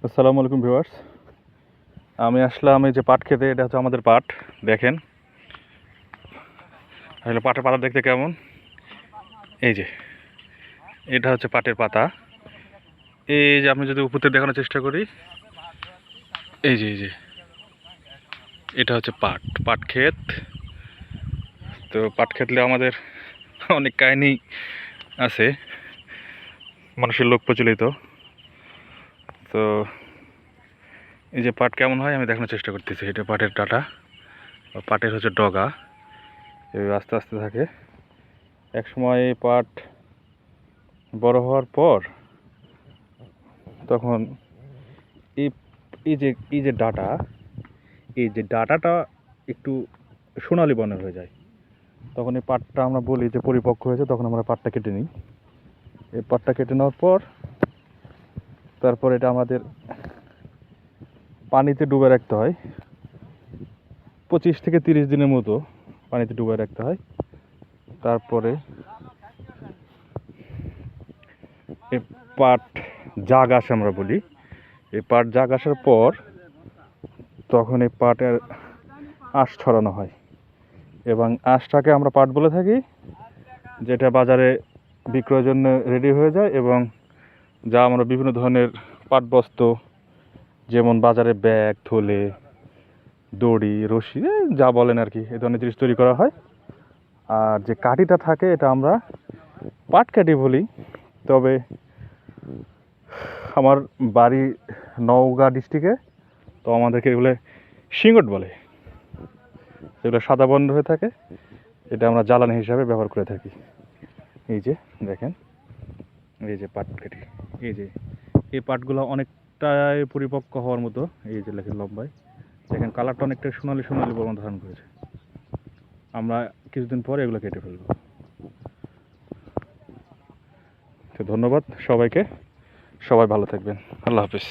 আসসালামু আলাইকুম ভিউয়ার্স। আমি আসলাম এই যে পাট খেতে। এটা হচ্ছে আমাদের পাট। দেখেন আসলে পাটের পাতা দেখতে কেমন। এই যে এটা হচ্ছে পাটের পাতা। এই যে আমি যদি উপর থেকে দেখানোর চেষ্টা করি, এই যে এটা হচ্ছে পাট ক্ষেত। তো পাট খেতলে আমাদের অনেক কাহিনী আছে, মানুষের লোক প্রচলিত। তো এই যে পাট কেমন হয় আমি দেখানোর চেষ্টা করতেছি। এটা পাটের ডাটা বা পাটের হচ্ছে ডগা, এই আস্তে আস্তে থাকে। এক সময় এই পাট বড় হওয়ার পর তখন এই এই যে ডাটাটা একটু সোনালি বর্ণের হয়ে যায়। তখন এই পাটটা আমরা বলি যে পরিপক্ক হয়েছে, তখন আমরা পাটটা কেটে নিই। এই পাটটা কেটে নেওয়ার পর তারপর এটা আমাদের পানিতে ডুবে রাখতে হয়। 25 থেকে 30 দিনের মতো পানিতে ডুবে রাখতে হয়। তারপরে এই পাট জাগ আসে আমরা বলি। এই পাট জাগ আসার পর তখন এই পাটের আঁশ ছড়ানো হয় এবং আঁশটাকে আমরা পাট বলে থাকি, যেটা বাজারে বিক্রয়ের জন্য রেডি হয়ে যায় এবং যা আমরা বিভিন্ন ধরনের পাট বস্ত্র, যেমন বাজারে ব্যাগ, থলে, দড়ি, রশি, যা বলেন আর কি, এই ধরনের জিনিস তৈরি করা হয়। আর যে কাঠিটা থাকে এটা আমরা পাট কাঠি বলি। তবে আমার বাড়ি নওগাঁ ডিস্ট্রিক্টে, তো আমাদেরকে এগুলো শিঙ্গট বলে। এগুলো সাদা বর্ণ হয়ে থাকে। এটা আমরা জ্বালানি হিসাবে ব্যবহার করে থাকি। এই যে দেখেন, এই যে পাট কাঠি, এই যে এই পাটগুলো অনেকটাই পরিপক্ক হওয়ার মতো। এই যে লেখেন লম্বায়, দেখেন কালারটা অনেকটা সোনালি সোনালি বর্ণ ধারণ করেছে। আমরা কিছুদিন পরে এগুলো কেটে ফেলবো। তো ধন্যবাদ সবাইকে, সবাই ভালো থাকবেন। আল্লাহ হাফিজ।